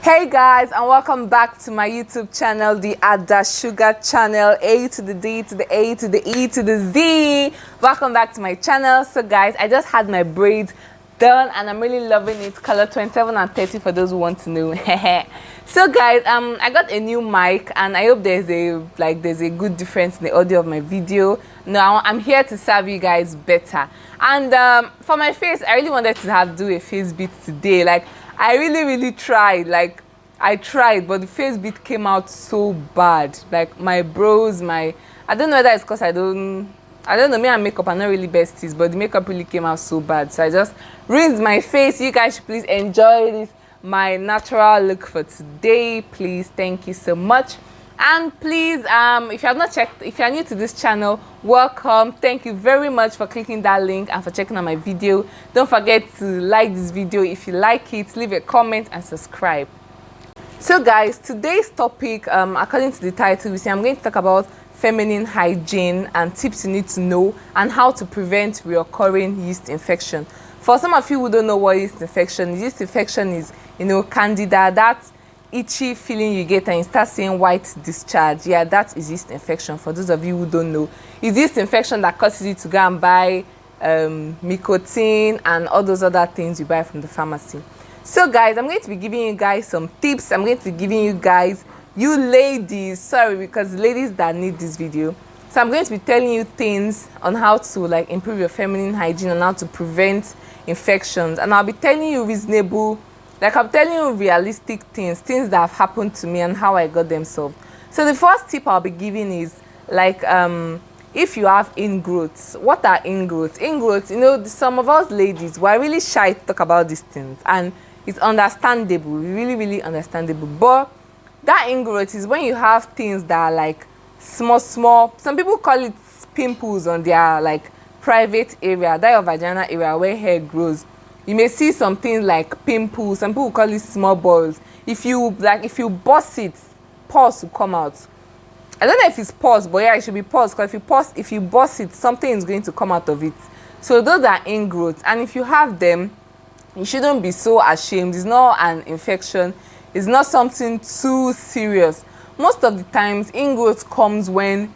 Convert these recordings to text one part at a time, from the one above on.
Hey guys, and welcome back to my YouTube channel, the Ada Sugar channel, A to the D to the A to the E to the Z. Welcome back to my channel. So guys, I just had my braids done and I'm really loving it. Color 27 and 30 for those who want to know. So guys, I got a new mic and I hope there's a good difference in the audio of my video. Now I'm here to serve you guys better. And for my face, I really wanted to do a face beat today. Like I really tried. I tried, but the face beat came out so bad. Like my brows, I don't know whether it's because I don't know, me and makeup are not really besties, but the makeup really came out so bad. So I just rinsed my face. You guys should please enjoy this, my natural look for today. Please, thank you so much. And please, if you have not checked, if you are new to this channel, welcome. Thank you very much for clicking that link and for checking out my video. Don't forget to like this video if you like it, leave a comment and subscribe. So guys, today's topic, according to the title, I'm going to talk about feminine hygiene and tips you need to know and how to prevent reoccurring yeast infection. For some of you who don't know what yeast infection is, candida, that itchy feeling you get and you start seeing white discharge. Yeah, that is yeast infection. For those of you who don't know, it's yeast infection that causes you to go and buy nicotine and all those other things you buy from the pharmacy. So guys, I'm going to be giving you guys some tips. I'm going to be giving you guys, you ladies, because ladies that need this video. So I'm going to be telling you things on how to improve your feminine hygiene and how to prevent infections. And I'll be telling you reasonable, I'm telling you realistic things that have happened to me and how I got them solved. So the first tip I'll be giving is if you have ingrowths. What are ingrowths? Ingrowths, some of us ladies, we're really shy to talk about these things, and it's understandable, really understandable. But that ingrowth is when you have things that are small. Some people call it pimples on their private area, that your vagina area where hair grows. You may see some things like pimples. Some people call it small balls. If you bust it, pus will come out. I don't know if it's pus, but yeah, it should be pus, because if you bust it, something is going to come out of it. So those are ingrowths, and if you have them, you shouldn't be so ashamed. It's not an infection. It's not something too serious. Most of the times, ingrowth comes when,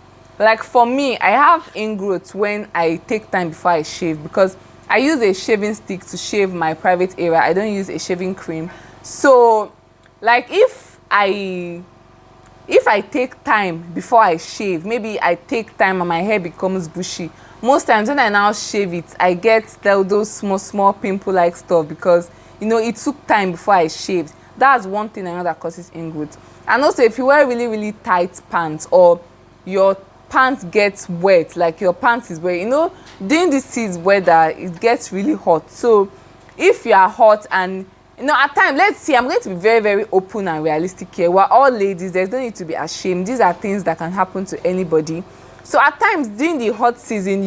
for me, I have ingrowths when I take time before I shave, because I use a shaving stick to shave my private area. I don't use a shaving cream. So, if I take time before I shave, maybe I take time and my hair becomes bushy. Most times when I now shave it, I get those small pimple-like stuff because, it took time before I shaved. That's one thing I know that causes ingrowth. And also, if you wear really tight pants or your pants gets wet, your pants is wet, during this season weather, it gets really hot. So if you are hot and, at times, let's see, I'm going to be very open and realistic here. We're all ladies. There's no need to be ashamed. These are things that can happen to anybody. So at times during the hot season,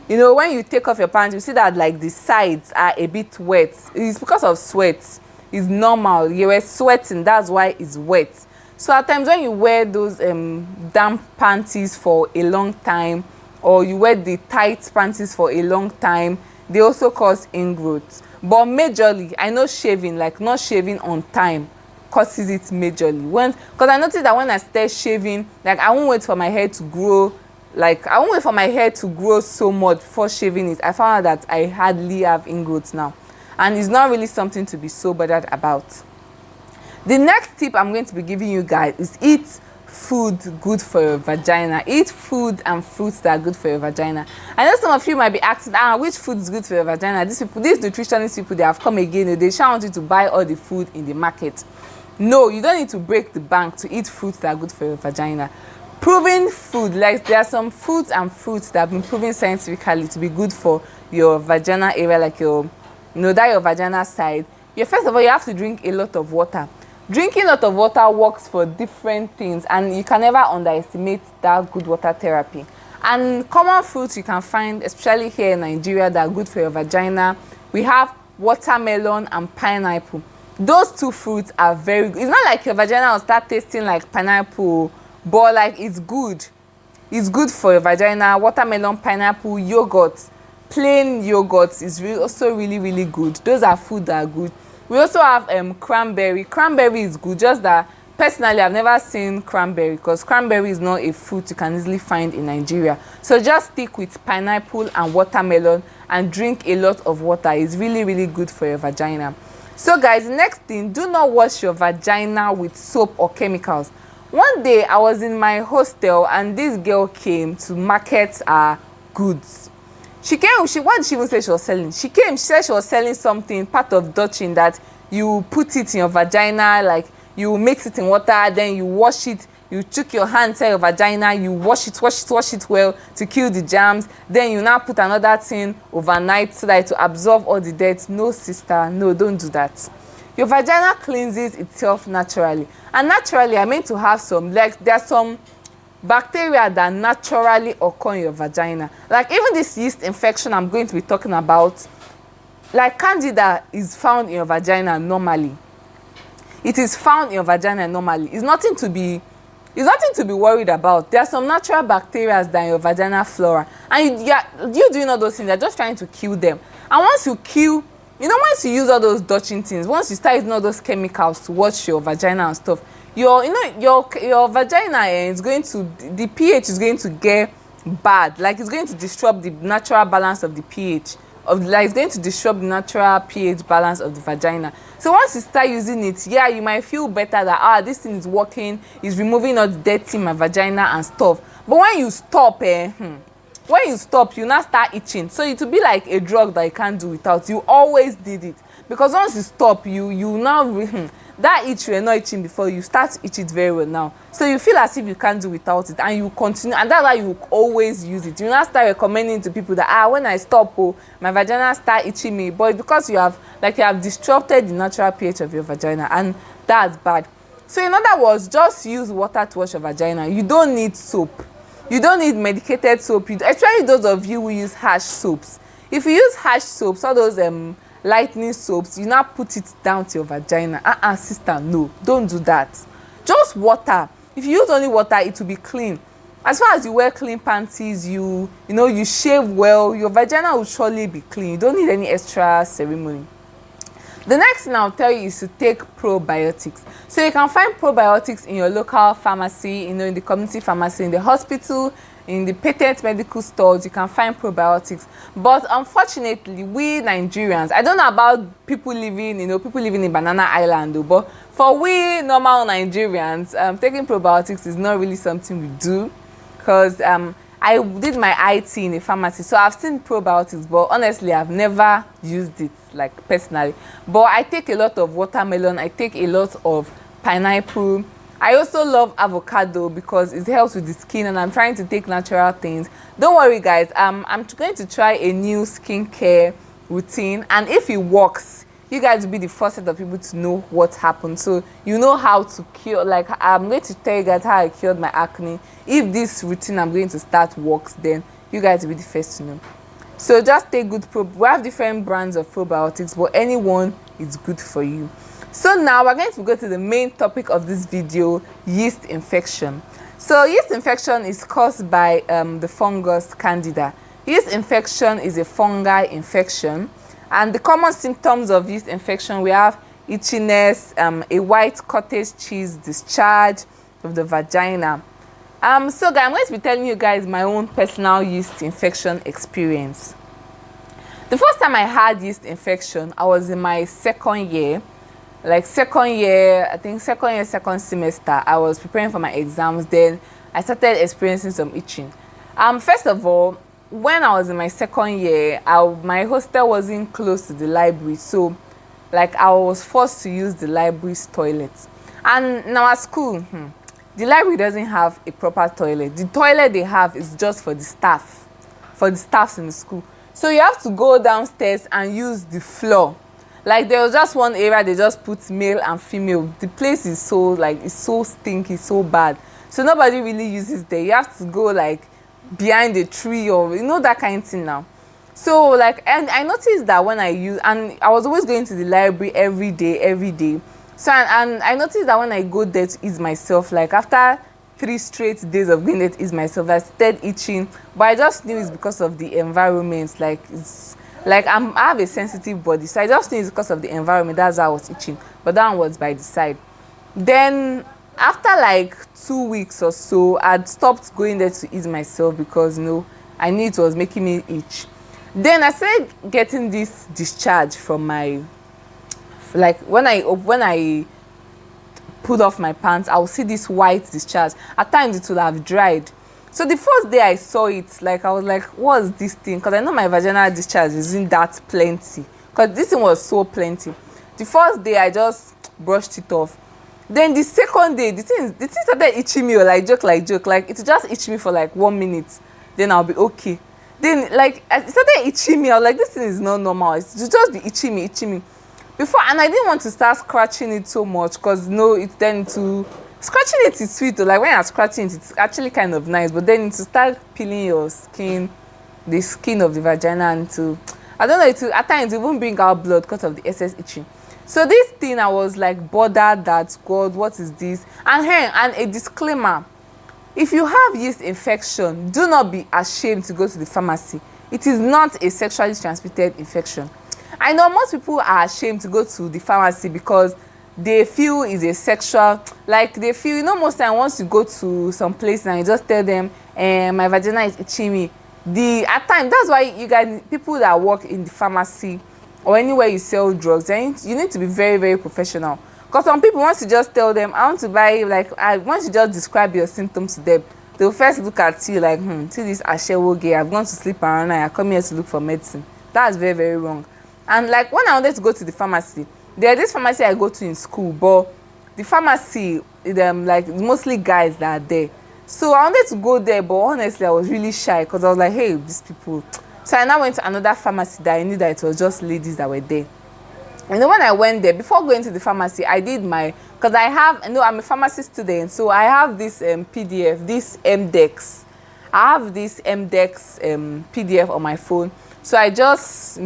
when you take off your pants, you see that the sides are a bit wet. It's because of sweat. It's normal. You were sweating. That's why it's wet. So at times when you wear those damp panties for a long time, or you wear the tight panties for a long time, they also cause ingrowth. But majorly, I know shaving, not shaving on time, causes it majorly. Because I noticed that when I start shaving, I won't wait for my hair to grow. I won't wait for my hair to grow so much before shaving it. I found out that I hardly have ingrowths now. And it's not really something to be so bothered about. The next tip I'm going to be giving you guys is eat food good for your vagina. Eat food and fruits that are good for your vagina. I know some of you might be asking, which food is good for your vagina? These nutritionist people, they have come again. They sure want you to buy all the food in the market. No, you don't need to break the bank to eat fruits that are good for your vagina. Proven food, there are some foods and fruits that have been proven scientifically to be good for your vagina area, that your vagina side. First of all, you have to drink a lot of water. Drinking a lot of water works for different things, and you can never underestimate that good water therapy. And common fruits you can find, especially here in Nigeria, that are good for your vagina. We have watermelon and pineapple. Those two fruits are very good. It's not like your vagina will start tasting like pineapple, but it's good. It's good for your vagina. Watermelon, pineapple, yogurt, plain yogurt is also really good. Those are food that are good. We also have cranberry. Cranberry is good, just that personally I've never seen cranberry because cranberry is not a fruit you can easily find in Nigeria. So just stick with pineapple and watermelon and drink a lot of water. It's really, really good for your vagina. So guys, next thing, do not wash your vagina with soap or chemicals. One day I was in my hostel and this girl came to market her goods. She came, what did she even say she was selling? She said she was selling something, part of Dutching, that you put it in your vagina, like you mix it in water, then you wash it, you took your hand inside your vagina, you wash it well to kill the germs, then you now put another thing overnight so that to absorb all the dirt. No, sister, no, don't do that. Your vagina cleanses itself naturally, and naturally I meant to have some, like there's some bacteria that naturally occur in your vagina, like even this yeast infection I'm going to be talking about, like candida is found in your vagina normally. It is found in your vagina normally. It's nothing to be worried about. There are some natural bacteria that in your vaginal flora, and you doing all those things, you're just trying to kill them. And once you kill, once you use all those Dutching things, once you start using all those chemicals to wash your vagina and stuff, your vagina is going to, the pH is going to get bad. Like it's going to disrupt the natural balance of the pH. It's going to disrupt the natural pH balance of the vagina. So once you start using it, yeah, you might feel better that this thing is working, it's removing all the dirt in my vagina and stuff. But when you stop, you now start itching. So it will be like a drug that you can't do without. You always did it, because once you stop, you now that itch you were not itching before, you start to itch it very well now. So you feel as if you can't do without it, and you continue, and that's why you always use it. You now start recommending to people that when I stop, my vagina start itching me, but because you have disrupted the natural pH of your vagina, and that's bad. So in other words, just use water to wash your vagina. You don't need soap. You don't need medicated soap. Especially those of you who use harsh soaps. If you use harsh soaps, all those lightening soaps, you now put it down to your vagina. Sister, no, don't do that. Just water. If you use only water, it will be clean. As far as you wear clean panties, you shave well, your vagina will surely be clean. You don't need any extra ceremony. The next thing I'll tell you is to take probiotics. So you can find probiotics in your local pharmacy, in the community pharmacy, in the hospital, in the patent medical stores. You can find probiotics. But unfortunately, we Nigerians, I don't know about people living in Banana Island, but for we normal Nigerians, taking probiotics is not really something we do, because I did my IT in a pharmacy, so I've seen probiotics, but honestly, I've never used it, like personally. But I take a lot of watermelon, I take a lot of pineapple. I also love avocado because it helps with the skin, and I'm trying to take natural things. Don't worry, guys. I'm going to try a new skincare routine, and if it works, you guys will be the first set of people to know what happened. So you know how to cure. Like, I'm going to tell you guys how I cured my acne. If this routine I'm going to start works, then you guys will be the first to know. So just take good we have different brands of probiotics, but anyone is good for you. So now we're going to go to the main topic of this video, yeast infection. So yeast infection is caused by the fungus Candida. Yeast infection is a fungal infection. And the common symptoms of yeast infection, we have itchiness, a white cottage cheese discharge of the vagina. So guys, I'm going to be telling you guys my own personal yeast infection experience. The first time I had yeast infection, I was in my second year, second semester. I was preparing for my exams. Then I started experiencing some itching. First of all, when I was in my second year, my hostel wasn't close to the library, so I was forced to use the library's toilet. And in our school, the library doesn't have a proper toilet. The toilet they have is just for the staffs in the school. So you have to go downstairs and use the floor. Like, there was just one area they just put male and female. The place is so it's so stinky, so bad. So nobody really uses there. You have to go behind a tree, or that kind of thing now. So and I noticed that when and I was always going to the library every day. So and I noticed that when I go there to ease myself, after 3 straight days of going there to ease myself, I started itching. But I just knew it's because of the environment. Like I have a sensitive body, so I just think it's because of the environment. That's how I was itching. But that one was by the side. Then after like 2 weeks or so, I'd stopped going there to ease myself because I knew it was making me itch. Then I started getting this discharge from my, like when I put off my pants, I would see this white discharge. At times it would have dried. So the first day I saw it, like I was like, what's this thing? Because I know my vaginal discharge isn't that plenty. Because this thing was so plenty. The first day I just brushed it off. Then the second day, the thing started itching me, or like joke. Like it just itched me for like 1 minute. Then I'll be okay. Then like it started itching me. I was like, this thing is not normal. It's just be itching me. Before, and I didn't want to start scratching it so much because scratching it is sweet though. Like when you're scratching it, it's actually kind of nice. But then to start peeling your skin, the skin of the vagina, and I don't know, at times it won't bring out blood because of the excess itching. So this thing, I was like bothered that, God, what is this? And a disclaimer, if you have yeast infection, do not be ashamed to go to the pharmacy. It is not a sexually transmitted infection. I know most people are ashamed to go to the pharmacy because they feel it's a sexual, like they feel, most time once you go to some place and you just tell them, my vagina is itching me. At times, that's why you guys, people that work in the pharmacy or anywhere you sell drugs, you need to be very, very professional. Because some people, once you just tell them, I want to buy, once you just describe your symptoms to them, they'll first look at you like, see this ashewo girl, I've gone to sleep around night, I come here to look for medicine. That's very, very wrong. And like when I wanted to go to the pharmacy, there's this pharmacy I go to in school, but the pharmacy, like mostly guys that are there. So I wanted to go there, but honestly, I was really shy because I was like, hey, these people. So I now went to another pharmacy that I knew that it was just ladies that were there. And then when I went there, before going to the pharmacy, I did because I'm a pharmacy student, so I have this PDF, this MDEX. I have this MDEX PDF on my phone. So I just,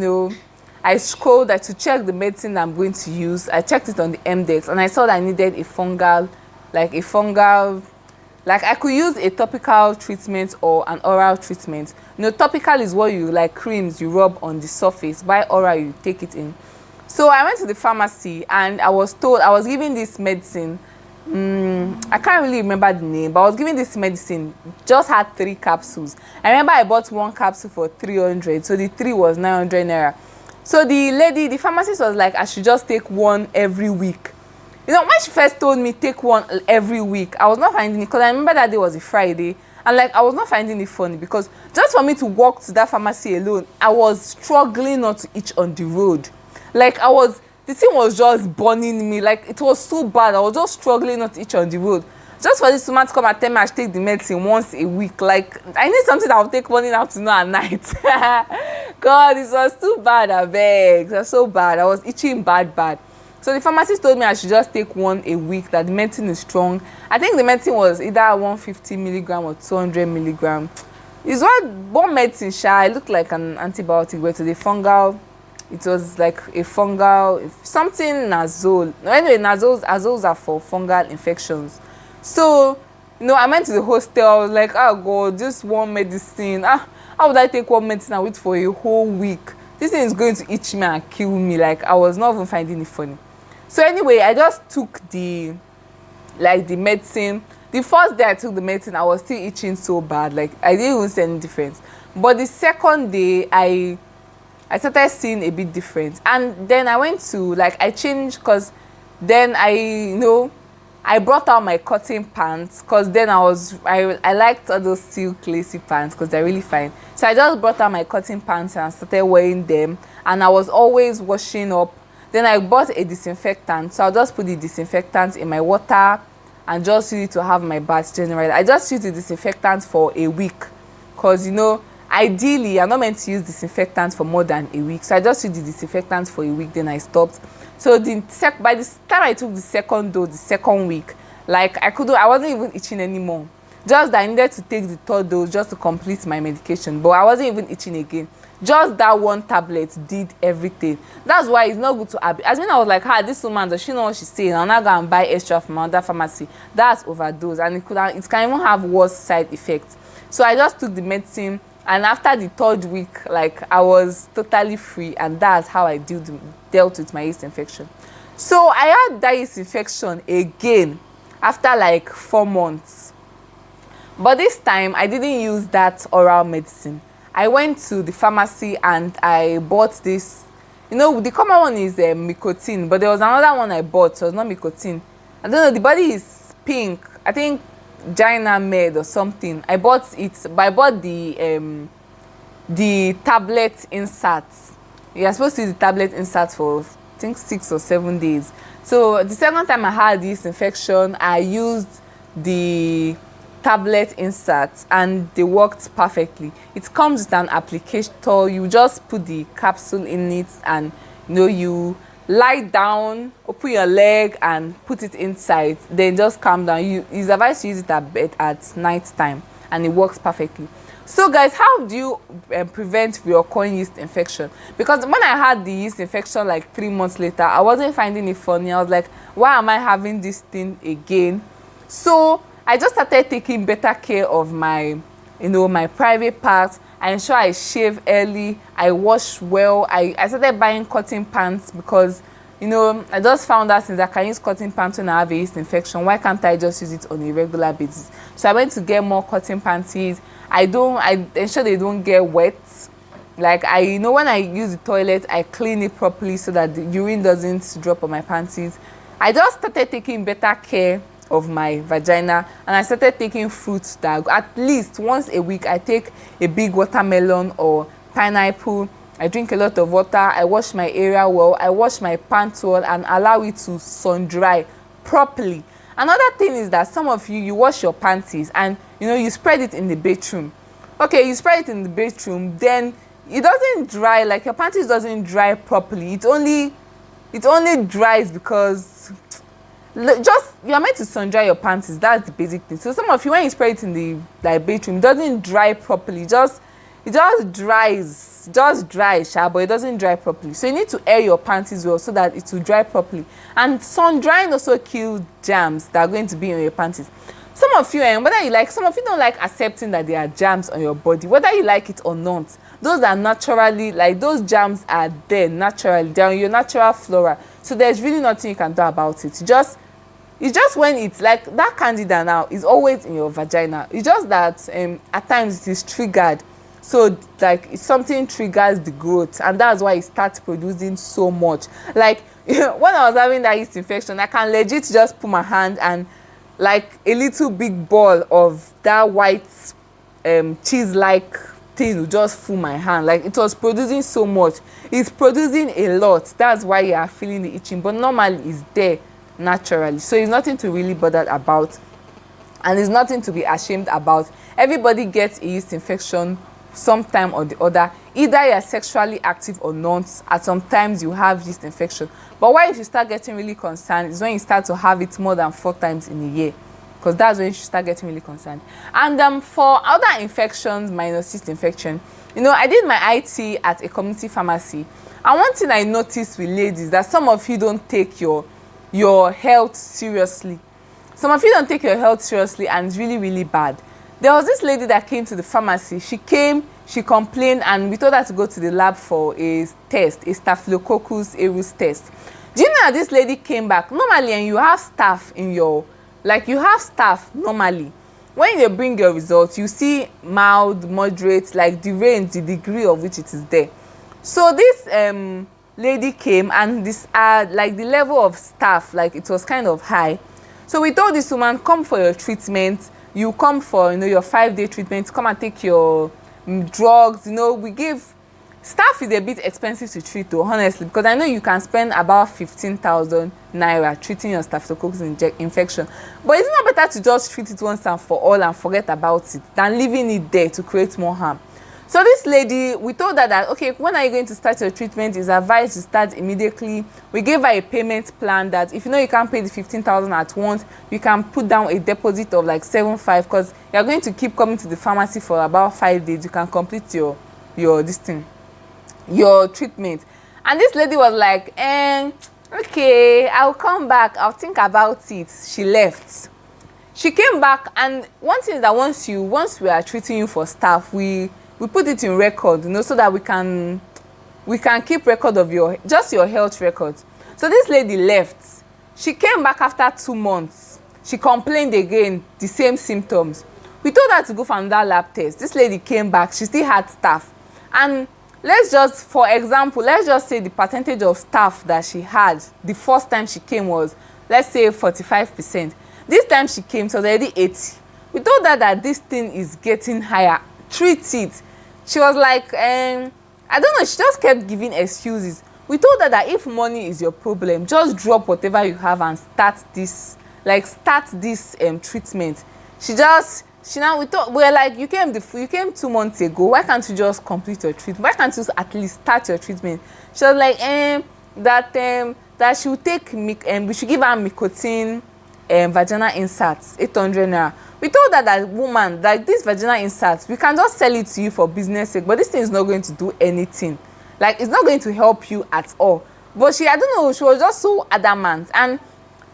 I scrolled to check the medicine I'm going to use. I checked it on the MDEX and I saw that I needed a fungal, like I could use a topical treatment or an oral treatment. Topical is what you like creams you rub on the surface. By oral, you take it in. So I went to the pharmacy and I was given this medicine. I can't really remember the name, but I was given this medicine. Just had 3 capsules. I remember I bought 1 capsule for 300, so the 3 was 900 naira. So the pharmacist was like, I should just take 1 every week. When she first told me take 1 every week, I was not finding it because I remember that day was a Friday. And I was not finding it funny because just for me to walk to that pharmacy alone, I was struggling not to itch on the road. The thing was just burning me. Like it was so bad. I was just struggling not to itch on the road. Just for this woman to come and tell me I should take the medicine once a week. Like I need something that will take morning, afternoon, and night. God, it was too bad, I beg. It was so bad. I was itching bad. So the pharmacist told me I should just take 1 a week, that the medicine is strong. I think the medicine was either 150 milligram or 200 milligram. It's one medicine, it looked like an antibiotic, but the fungal, it was like a fungal, something nazole. Anyway, azoles are for fungal infections. So, I went to the hostel. I was like, oh God, just 1 medicine. How would I take 1 medicine and wait for a whole week? This thing is going to itch me and kill me. Like, I was not even finding it funny. So anyway, I just took the medicine. The first day I took the medicine, I was still itching so bad. Like, I didn't even see any difference. But the second day, I started seeing a bit different. And then I went to, I changed, because then I brought out my cotton pants, because then I liked all those silk lacy pants because they're really fine. So I just brought out my cotton pants and started wearing them. And I was always washing up. Then I bought a disinfectant. So I'll just put the disinfectant in my water and just use it to have my bath generally. I just use the disinfectant for a week because, ideally, I'm not meant to use disinfectant for more than a week. So I just used the disinfectant for a week, then I stopped. So by the time I took the second dose, the second week, I wasn't even itching anymore. Just that I needed to take the 3rd dose just to complete my medication, but I wasn't even itching again. Just that 1 tablet did everything. That's why it's not good to have. As I was like, this woman, does she know what she's saying? I'm not going to buy extra from another pharmacy. That's overdose, and it can even have worse side effects. So I just took the medicine And after the 3rd week, like, I was totally free, and that's how I dealt with my yeast infection. So I had that yeast infection again after like 4 months. But this time, I didn't use that oral medicine. I went to the pharmacy and I bought this. You know, the common one is nicotine, but there was another one I bought, so it was not nicotine. I don't know, the body is pink. I think Gina Med or something. I bought it, but I bought the tablet inserts. You're supposed to use the tablet inserts for, I think, 6 or 7 days. So the second time I had this infection, I used the tablet inserts and they worked perfectly. It comes with an applicator. You just put the capsule in it, and you lie down, open your leg and put it inside, then just calm down. It's advised to use it at bed at night time, and it works perfectly. So guys, how do you prevent reoccurring yeast infection? Because when I had the yeast infection like 3 months later, I wasn't finding it funny. I was like, why am I having this thing again? So I just started taking better care of my my private parts. I ensure I shave early, I wash well. I started buying cotton pants because I just found out, since I can use cotton pants when I have a yeast infection, why can't I just use it on a regular basis? So I went to get more cotton panties. I ensure they don't get wet. Like, when I use the toilet, I clean it properly so that the urine doesn't drop on my panties. I just started taking better care of my vagina, and I started taking fruits that at least once a week. I take a big watermelon or pineapple. I drink a lot of water. I wash my area well. I wash my pants well and allow it to sun dry properly. Another thing is that some of you wash your panties and you spread it in the bathroom. Okay, you spread it in the bathroom, then it doesn't dry, like your panties doesn't dry properly. It only dries because you're meant to sun dry your panties. That's the basic thing. So some of you, when you spread it in the bathroom, it doesn't dry properly. It just dries, but it doesn't dry properly. So you need to air your panties well so that it will dry properly. And sun drying also kills germs that are going to be on your panties. Some of you, some of you don't like accepting that there are germs on your body, whether you like it or not. Those are naturally, those germs are there naturally. They're on your natural flora. So there's really nothing you can do about it. It's just when it's like that candida now is always in your vagina. It's just that at times it is triggered. So if something triggers the growth, and that's why it starts producing so much. Like when I was having that yeast infection, I can legit just put my hand and like a little big ball of that white cheese-like thing will just fill my hand. Like, it was producing so much. It's producing a lot. That's why you are feeling the itching. But normally it's there naturally. So it's nothing to really bother about. And it's nothing to be ashamed about. Everybody gets a yeast infection sometime or the other. Either you're sexually active or not. At sometimes you have yeast infection. But why you should start getting really concerned is when you start to have it more than 4 times in a year. Because that's when you should start getting really concerned. And for other infections minus yeast infection, I did my IT at a community pharmacy. And one thing I noticed with ladies, that some of you don't take your health seriously. Some of you don't take your health seriously, and it's really, really bad. There was this lady that came to the pharmacy. She came, she complained, and we told her to go to the lab for a test, a Staphylococcus aureus test. Do you know that this lady came back? Normally, and you have staff in your, you have staff normally. When you bring your results, you see mild, moderate, the range, the degree of which it is there. So this lady came, and this the level of staff, it was kind of high. So we told this woman, come for your treatment. You come for your 5-day treatment. Come and take your drugs. We give. Staff is a bit expensive to treat, though, honestly, because I know you can spend about 15,000 naira treating your staphylococcus infection. But it's not better to just treat it once and for all and forget about it than leaving it there to create more harm. So this lady, we told her that, okay, when are you going to start your treatment? It's advised to start immediately. We gave her a payment plan that if you can't pay the 15,000 at once, you can put down a deposit of 7.5, because you're going to keep coming to the pharmacy for about 5 days. You can complete your treatment. And this lady was like, okay, I'll come back, I'll think about it. She left. She came back, and one thing is that once we are treating you for staff, we we put it in record, you know, so that we can keep record of your health records. So this lady left. She came back after 2 months. She complained again, the same symptoms. We told her to go for another lab test. This lady came back. She still had staph. And for example, let's just say the percentage of staph that she had the first time she came was, let's say, 45%. This time she came, so it was already 80. We told her that this thing is getting higher. Treat it. She was like, I don't know, she just kept giving excuses. We told her that if money is your problem, just drop whatever you have and start this treatment. We were like, you came 2 months ago. Why can't you just complete your treatment? Why can't you at least start your treatment? She was like, that she would take we should give her nicotine vagina inserts, 800 naira. We told her that, woman, like, this vagina inserts, we can just sell it to you for business sake, but this thing is not going to do anything. Like, it's not going to help you at all. But I don't know, she was just so adamant. And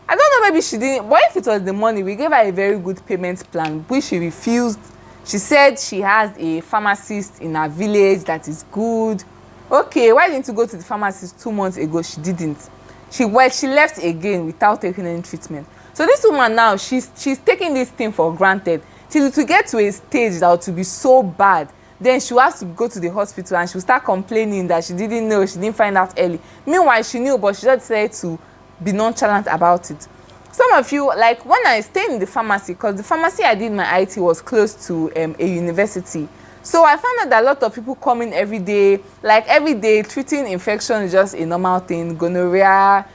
I don't know, maybe she didn't, but if it was the money, we gave her a very good payment plan, which she refused. She said she has a pharmacist in her village that is good. Okay, why didn't you go to the pharmacist 2 months ago? She didn't. She left again without taking any treatment. So this woman now, she's taking this thing for granted till to get to a stage that would be so bad. Then she has to go to the hospital and she'll start complaining that she didn't know, she didn't find out early. Meanwhile, she knew, but she just decided to be nonchalant about it. Some of you, like, when I stayed in the pharmacy, because the pharmacy I did my IT was close to a university. So I found out that a lot of people come in every day. Like, every day, treating infection is just a normal thing. Gonorrhea,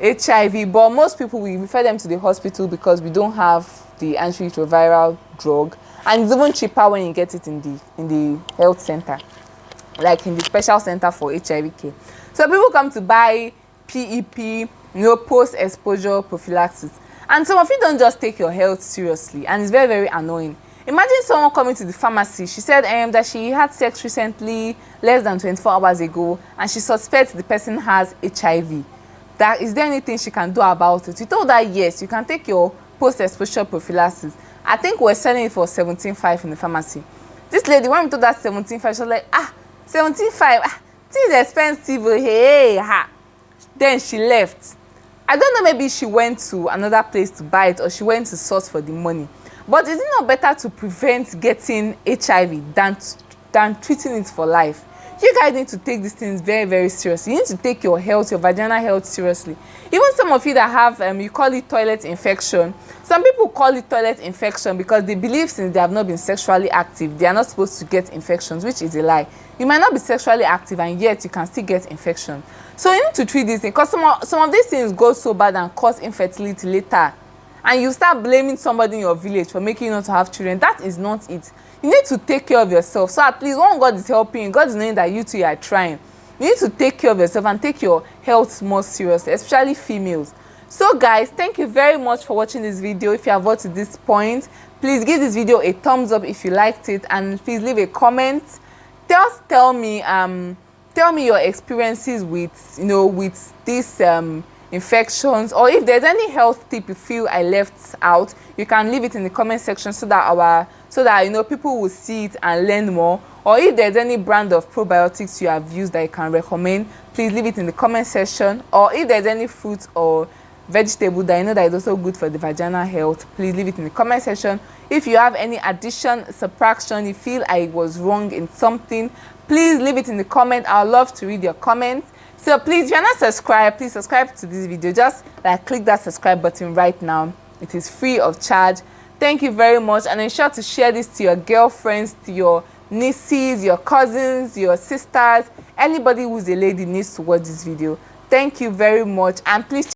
HIV. But most people, we refer them to the hospital because we don't have the antiretroviral drug. And it's even cheaper when you get it in the health center, like in the special center for HIV care. So people come to buy PEP, you know, post-exposure prophylaxis. And some of you don't just take your health seriously, and it's very, very annoying. Imagine someone coming to the pharmacy. She said that she had sex recently, less than 24 hours ago, and she suspects the person has HIV. Is there anything she can do about it? We told her, yes, you can take your post-exposure prophylaxis. I think we're selling it for 17.5 in the pharmacy. This lady, when we told her 17.5, she was like, 17.5, this is expensive, hey, ha. Then she left. I don't know, maybe she went to another place to buy it, or she went to source for the money. But is it not better to prevent getting HIV than treating it for life? You guys need to take these things very, very seriously. You need to take your health, your vaginal health seriously. Even some of you that have, you call it toilet infection. Some people call it toilet infection because they believe since they have not been sexually active, they are not supposed to get infections, which is a lie. You might not be sexually active and yet you can still get infection. So you need to treat these things, because some of these things go so bad and cause infertility later. And you start blaming somebody in your village for making you not to have children. That is not it. You need to take care of yourself. So at least when God is helping you, God is knowing that you too are trying. You need to take care of yourself and take your health more seriously, especially females. So guys, thank you very much for watching this video. If you have watched to this point, please give this video a thumbs up if you liked it, and please leave a comment. Just tell me your experiences with, you know, with these infections, or if there's any health tip you feel I left out, you can leave it in the comment section so that you know, people will see it and learn more. Or if there's any brand of probiotics you have used that you can recommend, please leave it in the comment section. Or if there's any fruit or vegetable that you know that is also good for the vaginal health, please leave it in the comment section. If you have any addition, subtraction, you feel I was wrong in something, please leave it in the comment. I'd love to read your comments. So please, if you're not subscribed, please subscribe to this video. Just like click that subscribe button right now. It is free of charge. Thank you very much, and ensure to share this to your girlfriends, to your nieces, your cousins, your sisters. Anybody who's a lady needs to watch this video. Thank you very much, and please